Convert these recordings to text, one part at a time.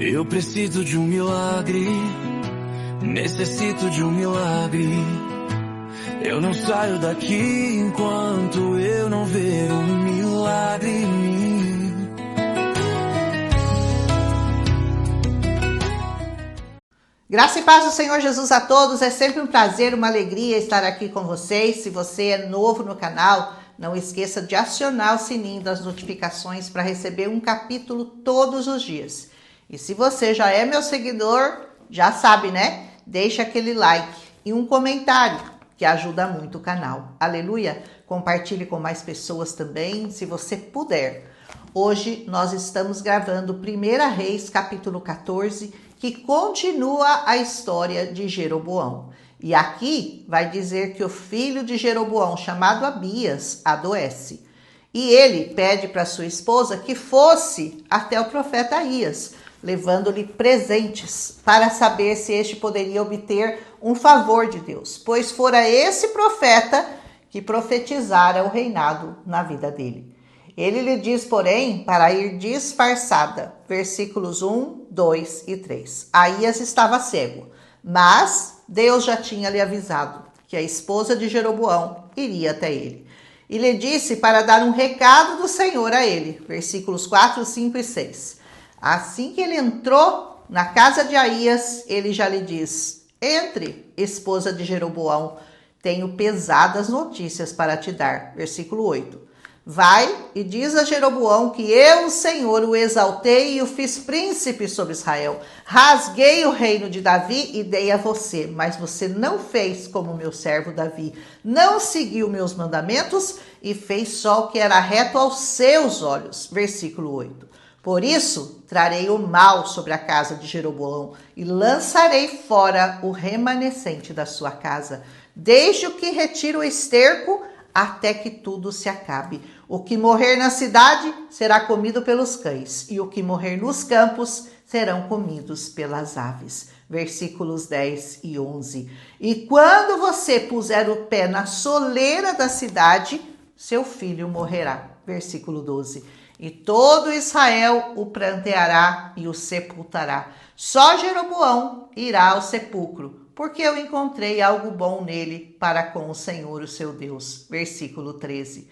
Eu preciso de um milagre, necessito de um milagre. Eu não saio daqui enquanto eu não ver um milagre em mim. Graça e paz do Senhor Jesus a todos. É sempre um prazer, uma alegria estar aqui com vocês. Se você é novo no canal, não esqueça de acionar o sininho das notificações para receber um capítulo todos os dias. E se você já é meu seguidor, já sabe, né? Deixa aquele like e um comentário, que ajuda muito o canal. Aleluia! Compartilhe com mais pessoas também, se você puder. Hoje nós estamos gravando 1 Reis, capítulo 14, que continua a história de Jeroboão. E aqui vai dizer que o filho de Jeroboão, chamado Abias, adoece. E ele pede para sua esposa que fosse até o profeta Aías, levando-lhe presentes para saber se este poderia obter um favor de Deus, pois fora esse profeta que profetizara o reinado na vida dele. Ele lhe diz, porém, para ir disfarçada. Versículos 1, 2 e 3. Aías estava cego, mas Deus já tinha lhe avisado que a esposa de Jeroboão iria até ele. E lhe disse para dar um recado do Senhor a ele. Versículos 4, 5 e 6. Assim que ele entrou na casa de Aías, ele já lhe diz: entre, esposa de Jeroboão, tenho pesadas notícias para te dar. Versículo 8. Vai e diz a Jeroboão que eu, o Senhor, o exaltei e o fiz príncipe sobre Israel. Rasguei o reino de Davi e dei a você, mas você não fez como meu servo Davi. Não seguiu meus mandamentos e fez só o que era reto aos seus olhos. Versículo 8. Por isso, trarei o mal sobre a casa de Jeroboão e lançarei fora o remanescente da sua casa, desde o que retira o esterco até que tudo se acabe. O que morrer na cidade será comido pelos cães, e o que morrer nos campos serão comidos pelas aves. Versículos 10 e 11. E quando você puser o pé na soleira da cidade, seu filho morrerá. Versículo 12. E todo Israel o pranteará e o sepultará. Só Jeroboão irá ao sepulcro, porque eu encontrei algo bom nele para com o Senhor, o seu Deus. Versículo 13.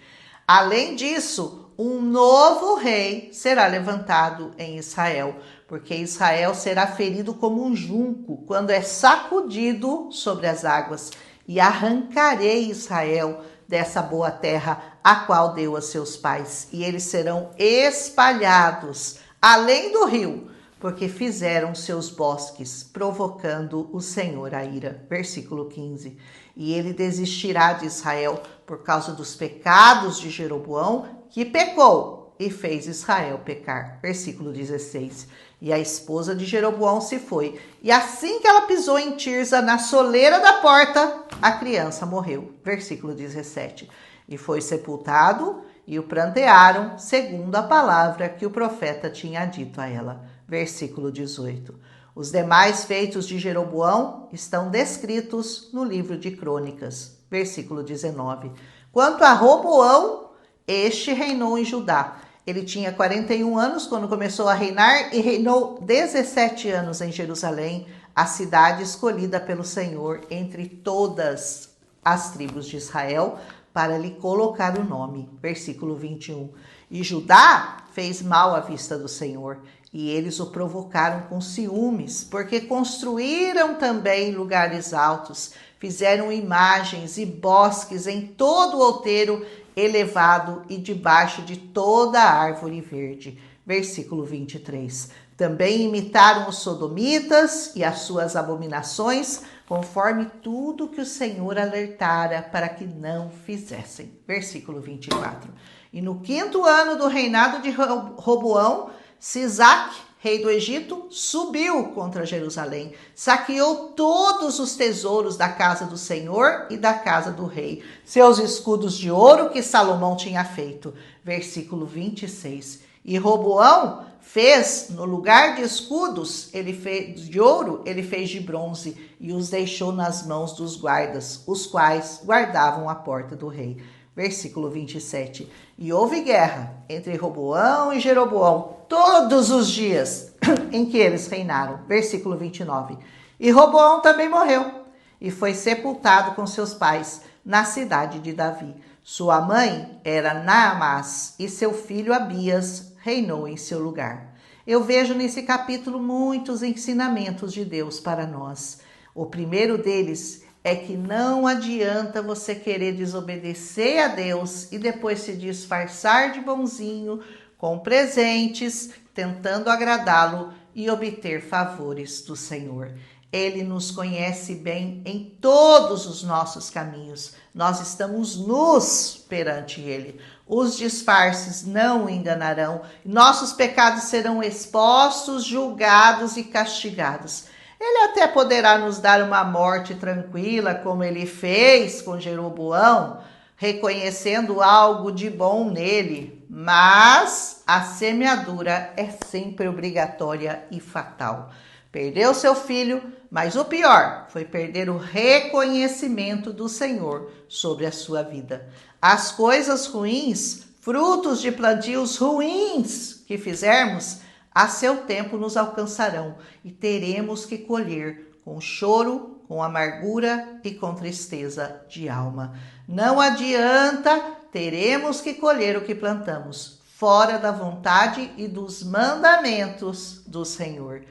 Além disso, um novo rei será levantado em Israel, porque Israel será ferido como um junco quando é sacudido sobre as águas. E arrancarei Israel dessa boa terra, a qual deu a seus pais, e eles serão espalhados além do rio, porque fizeram seus bosques, provocando o Senhor a ira. Versículo 15. E ele desistirá de Israel por causa dos pecados de Jeroboão, que pecou e fez Israel pecar. Versículo 16. E a esposa de Jeroboão se foi, e assim que ela pisou em Tirza, na soleira da porta, a criança morreu. Versículo 17. E foi sepultado, e o prantearam, segundo a palavra que o profeta tinha dito a ela. Versículo 18. Os demais feitos de Jeroboão estão descritos no livro de Crônicas. Versículo 19. Quanto a Roboão, este reinou em Judá. Ele tinha 41 anos quando começou a reinar e reinou 17 anos em Jerusalém, a cidade escolhida pelo Senhor entre todas as tribos de Israel, para lhe colocar o nome. Versículo 21. E Judá fez mal à vista do Senhor, e eles o provocaram com ciúmes, porque construíram também lugares altos, fizeram imagens e bosques em todo o outeiro elevado e debaixo de toda a árvore verde. Versículo 23. Também imitaram os sodomitas e as suas abominações, conforme tudo que o Senhor alertara para que não fizessem. Versículo 24. E no 5º ano do reinado de Roboão, Sisaque, rei do Egito, subiu contra Jerusalém, saqueou todos os tesouros da casa do Senhor e da casa do rei, seus escudos de ouro que Salomão tinha feito. Versículo 26. E Roboão fez, no lugar de escudos de ouro, ele fez de bronze e os deixou nas mãos dos guardas, os quais guardavam a porta do rei. Versículo 27. E houve guerra entre Roboão e Jeroboão todos os dias, em que eles reinaram. Versículo 29. E Roboão também morreu e foi sepultado com seus pais na cidade de Davi. Sua mãe era Naamás e seu filho Abias reinou em seu lugar. Eu vejo nesse capítulo muitos ensinamentos de Deus para nós. O primeiro deles é que não adianta você querer desobedecer a Deus e depois se disfarçar de bonzinho, com presentes, tentando agradá-lo e obter favores do Senhor. Ele nos conhece bem em todos os nossos caminhos. Nós estamos nus perante Ele. Os disfarces não o enganarão. Nossos pecados serão expostos, julgados e castigados. Ele até poderá nos dar uma morte tranquila, como ele fez com Jeroboão, reconhecendo algo de bom nele. Mas a semeadura é sempre obrigatória e fatal. Perdeu seu filho, mas o pior foi perder o reconhecimento do Senhor sobre a sua vida. As coisas ruins, frutos de plantios ruins que fizermos, a seu tempo nos alcançarão e teremos que colher com choro, com amargura e com tristeza de alma. Não adianta, teremos que colher o que plantamos, fora da vontade e dos mandamentos do Senhor.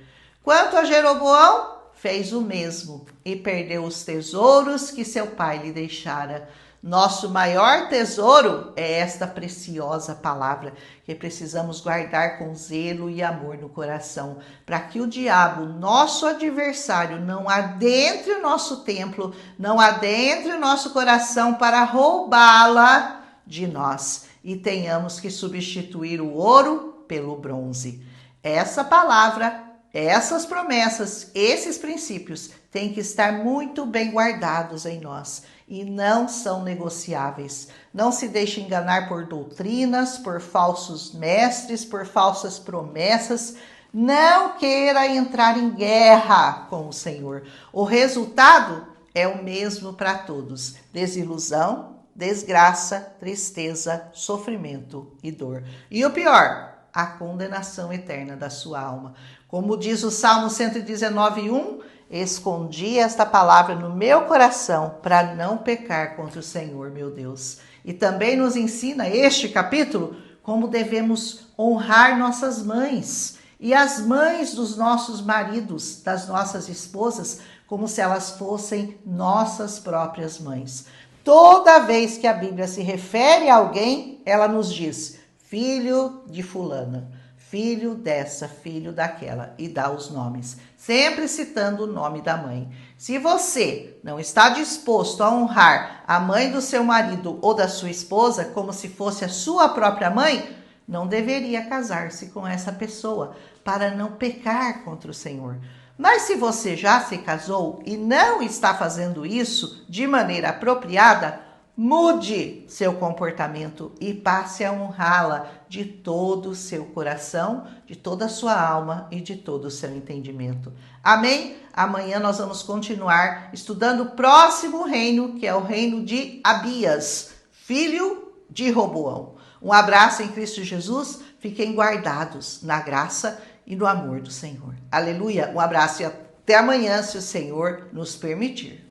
Quanto a Jeroboão, fez o mesmo e perdeu os tesouros que seu pai lhe deixara. Nosso maior tesouro é esta preciosa palavra que precisamos guardar com zelo e amor no coração, para que o diabo, nosso adversário, não adentre o nosso templo, não adentre o nosso coração para roubá-la de nós e tenhamos que substituir o ouro pelo bronze. Essa palavra, essas promessas, esses princípios têm que estar muito bem guardados em nós e não são negociáveis. Não se deixe enganar por doutrinas, por falsos mestres, por falsas promessas. Não queira entrar em guerra com o Senhor. O resultado é o mesmo para todos: desilusão, desgraça, tristeza, sofrimento e dor. E o pior, a condenação eterna da sua alma. Como diz o Salmo 119:1, escondi esta palavra no meu coração para não pecar contra o Senhor, meu Deus. E também nos ensina este capítulo como devemos honrar nossas mães e as mães dos nossos maridos, das nossas esposas, como se elas fossem nossas próprias mães. Toda vez que a Bíblia se refere a alguém, ela nos diz: filho de fulana, filho dessa, filho daquela, e dá os nomes, sempre citando o nome da mãe. Se você não está disposto a honrar a mãe do seu marido ou da sua esposa como se fosse a sua própria mãe, não deveria casar-se com essa pessoa para não pecar contra o Senhor. Mas se você já se casou e não está fazendo isso de maneira apropriada, mude seu comportamento e passe a honrá-la de todo o seu coração, de toda a sua alma e de todo o seu entendimento. Amém? Amanhã nós vamos continuar estudando o próximo reino, que é o reino de Abias, filho de Roboão. Um abraço em Cristo Jesus, fiquem guardados na graça e no amor do Senhor. Aleluia, um abraço e até amanhã, se o Senhor nos permitir.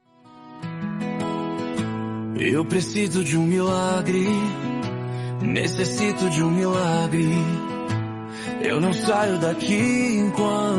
Eu preciso de um milagre, necessito de um milagre. Eu não saio daqui enquanto